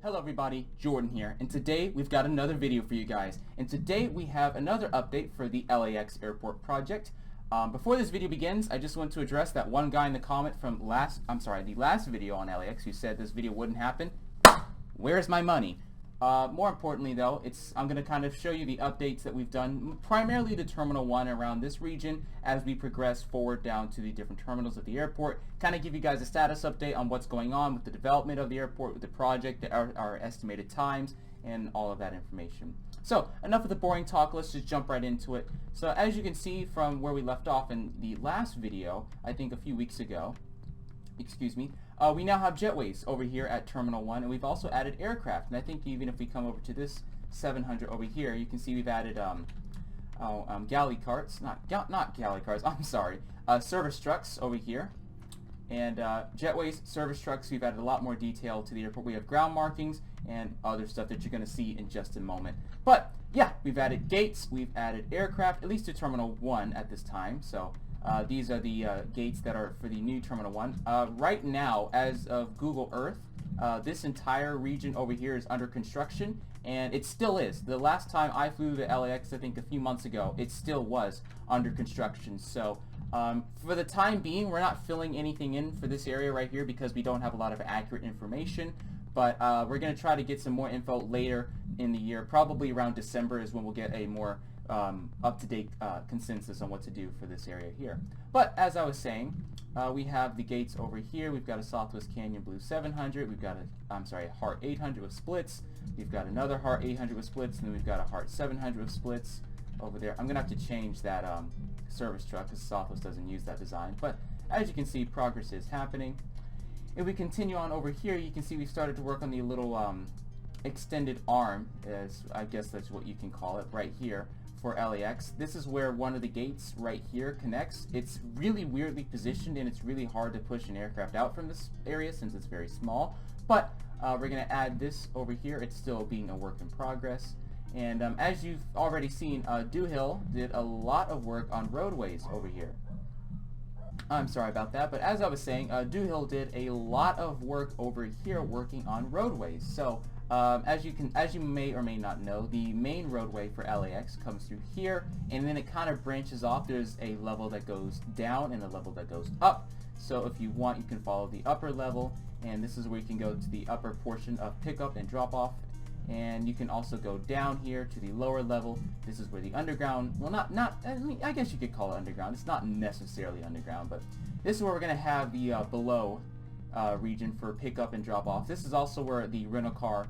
Hello everybody, Jordan here, and today we've got another video for you guys. And today we have another update for the LAX airport project. Before this video begins, I just want to address that one guy in the comment from the last video on LAX who said this video wouldn't happen. Where's my money? More importantly though, I'm going to kind of show you the updates that we've done, primarily to Terminal 1 around this region as we progress forward down to the different terminals at the airport. Kind of give you guys a status update on what's going on with the development of the airport, with the project, our estimated times, and all of that information. So, enough of the boring talk, let's just jump right into it. So, as you can see from where we left off in the last video, I think a few weeks ago, we now have Jetways over here at Terminal 1, and we've also added aircraft. And I think even if we come over to this 700 over here, you can see we've added galley carts, not galley carts, I'm sorry, service trucks over here. And Jetways, service trucks, we've added a lot more detail to the airport. We have ground markings and other stuff that you're going to see in just a moment. But yeah, we've added gates, we've added aircraft, at least to Terminal 1 at this time. So these are the gates that are for the new Terminal 1. Right now, as of Google Earth, this entire region over here is under construction, and it still is. The last time I flew to LAX, I think a few months ago, it still was under construction. So for the time being, we're not filling anything in for this area right here because we don't have a lot of accurate information. But we're going to try to get some more info later in the year. Probably around December is when we'll get a more up-to-date consensus on what to do for this area here. But as I was saying, we have the gates over here. We've got a Southwest Canyon Blue 700. We've got a Heart 800 with splits. We've got another Heart 800 with splits, and then we've got a Heart 700 with splits over there. I'm gonna have to change that service truck because Southwest doesn't use that design. But as you can see, progress is happening. If we continue on over here, you can see we started to work on the little extended arm, as I guess that's what you can call it, right here for LAX. This is where one of the gates right here connects. It's really weirdly positioned, and it's really hard to push an aircraft out from this area since it's very small. But we're going to add this over here. It's still being a work in progress. And as you've already seen, Duhill did a lot of work on roadways over here. I'm sorry about that, but as I was saying, Duhill did a lot of work over here working on roadways. So as you may or may not know, the main roadway for LAX comes through here, and then it kind of branches off. There's a level that goes down and a level that goes up. So if you want, you can follow the upper level, and this is where you can go to the upper portion of pickup and drop off. And you can also go down here to the lower level. This is where the underground, well, I guess you could call it underground. It's not necessarily underground, but this is where we're going to have the below region for pickup and drop off. This is also where the rental car,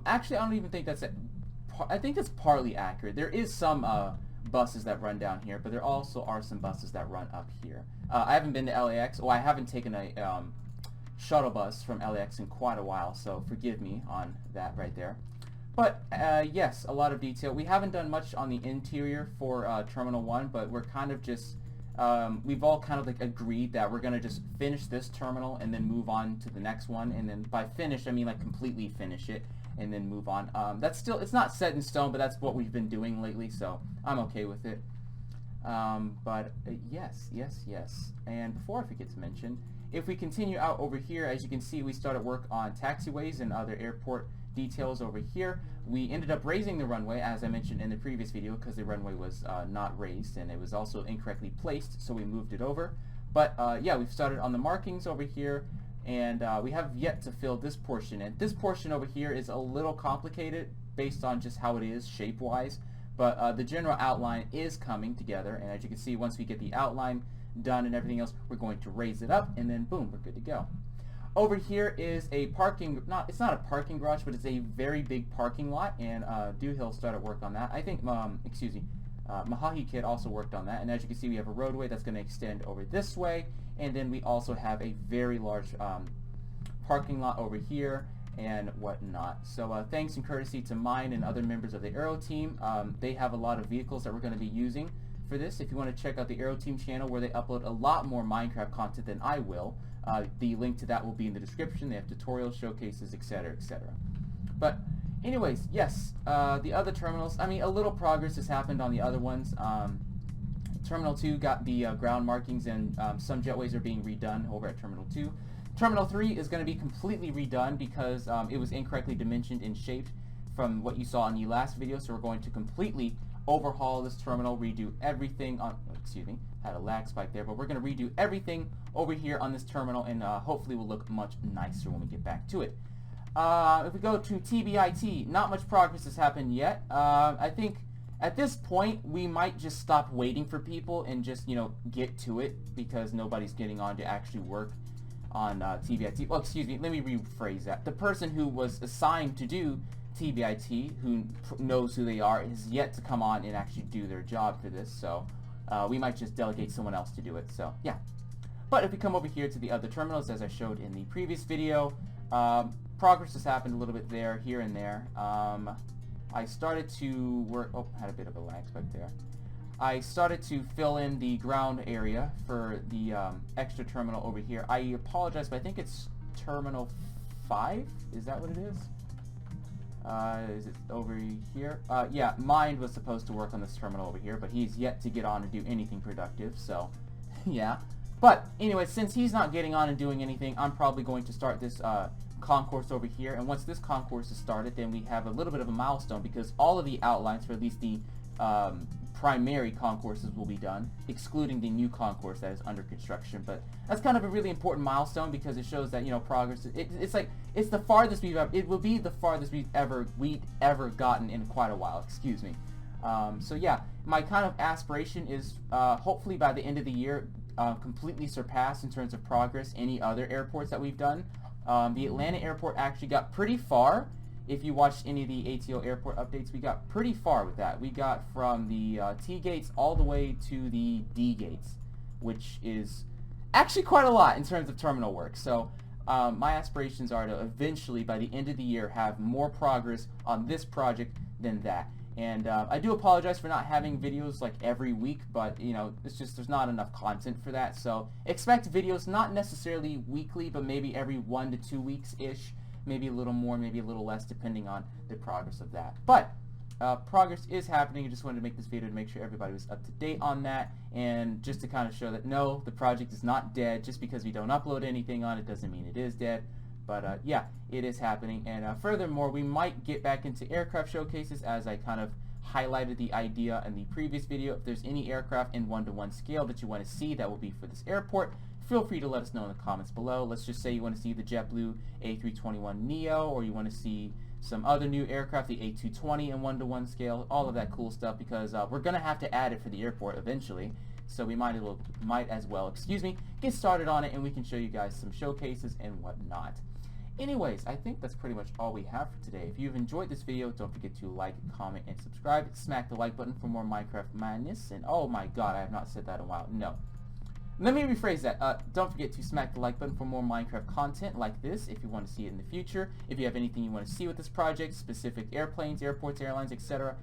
actually I don't even think that's it. I think that's partly accurate. There is some buses that run down here, but there also are some buses that run up here. I haven't been to LAX. Well, I haven't taken a shuttle bus from LAX in quite a while, so forgive me on that right there. But yes, a lot of detail. We haven't done much on the interior for Terminal 1, but we're kind of just we've all kind of like agreed that we're gonna just finish this terminal and then move on to the next one, and then by finish I mean like completely finish it and then move on. That's still, it's not set in stone, but that's what we've been doing lately, so I'm okay with it. Yes. And before I forget to mention, if we continue out over here, as you can see, we started work on taxiways and other airport details over here. We ended up raising the runway, as I mentioned in the previous video, because the runway was not raised, and it was also incorrectly placed, so we moved it over. But yeah, we've started on the markings over here, and we have yet to fill this portion in. This portion over here is a little complicated based on just how it is shape-wise, but the general outline is coming together, and as you can see, once we get the outline done and everything else, we're going to raise it up, and then boom, we're good to go. Over here is a parking, it's not a parking garage, but it's a very big parking lot, and Duhill started work on that. I think, Mahahi Kid also worked on that, and as you can see, we have a roadway that's going to extend over this way, and then we also have a very large parking lot over here and whatnot. So thanks and courtesy to mine and other members of the Aero team. They have a lot of vehicles that we're going to be using for this. If you want to check out the Aero Team channel, where they upload a lot more Minecraft content than I will, the link to that will be in the description. They have tutorials, showcases, etc., etc. But anyways, yes, the other terminals, I mean, a little progress has happened on the other ones. Terminal 2 got the ground markings, and some jetways are being redone over at Terminal 2. Terminal 3 is going to be completely redone because it was incorrectly dimensioned and shaped from what you saw in the last video, so we're going to completely overhaul this terminal, redo everything on, excuse me, had a lag spike there, but we're going to redo everything over here on this terminal, and hopefully will look much nicer when we get back to it. If we go to TBIT, not much progress has happened yet. I think at this point we might just stop waiting for people and just, you know, get to it, because nobody's getting on to actually work on TBIT. Well, excuse me, let me rephrase that. The person who was assigned to do TBIT, who knows who they are, is yet to come on and actually do their job for this, so we might just delegate someone else to do it, so yeah. But if we come over here to the other terminals, as I showed in the previous video, progress has happened a little bit there, here and there. I started to work, oh, had a bit of a lag spike there. I started to fill in the ground area for the extra terminal over here. I apologize, but I think it's Terminal 5? Is that what it is? Is it over here? Yeah, Mind was supposed to work on this terminal over here, but he's yet to get on and do anything productive, so yeah. But anyway, since he's not getting on and doing anything, I'm probably going to start this concourse over here, and once this concourse is started, then we have a little bit of a milestone, because all of the outlines for at least the primary concourses will be done, excluding the new concourse that is under construction. But that's kind of a really important milestone, because it shows that, you know, progress. It's like it's the farthest we've ever. It will be the farthest we've ever gotten in quite a while. Excuse me. So yeah, my kind of aspiration is hopefully by the end of the year, completely surpass in terms of progress any other airports that we've done. The Atlanta airport actually got pretty far. If you watched any of the ATO airport updates, we got pretty far with that. We got from the T gates all the way to the D gates, which is actually quite a lot in terms of terminal work. So my aspirations are to eventually, by the end of the year, have more progress on this project than that. And I do apologize for not having videos like every week, but you know, it's just there's not enough content for that. So expect videos not necessarily weekly, but maybe every 1 to 2 weeks-ish. Maybe a little more, maybe a little less, depending on the progress of that. But progress is happening. I just wanted to make this video to make sure everybody was up to date on that, and just to kind of show that no, the project is not dead. Just because we don't upload anything on it doesn't mean it is dead. But yeah, it is happening. And furthermore, we might get back into aircraft showcases, as I kind of highlighted the idea in the previous video. If there's any aircraft in 1:1 scale that you want to see that will be for this airport, feel free to let us know in the comments below. Let's just say you want to see the JetBlue A321neo, or you want to see some other new aircraft, the A220 in 1:1 scale, all of that cool stuff, because we're going to have to add it for the airport eventually. So we might as well, excuse me, get started on it, and we can show you guys some showcases and whatnot. Anyways, I think that's pretty much all we have for today. If you've enjoyed this video, don't forget to like, comment, and subscribe. Smack the like button for more Minecraft madness. And oh my god, I have not said that in a while. No. Let me rephrase that. Don't forget to smack the like button for more Minecraft content like this if you want to see it in the future. If you have anything you want to see with this project, specific airplanes, airports, airlines, etc.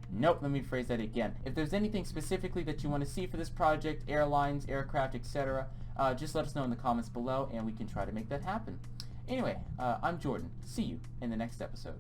Nope, let me rephrase that again. If there's anything specifically that you want to see for this project, airlines, aircraft, etc., just let us know in the comments below, and we can try to make that happen. Anyway, I'm Jordan. See you in the next episode.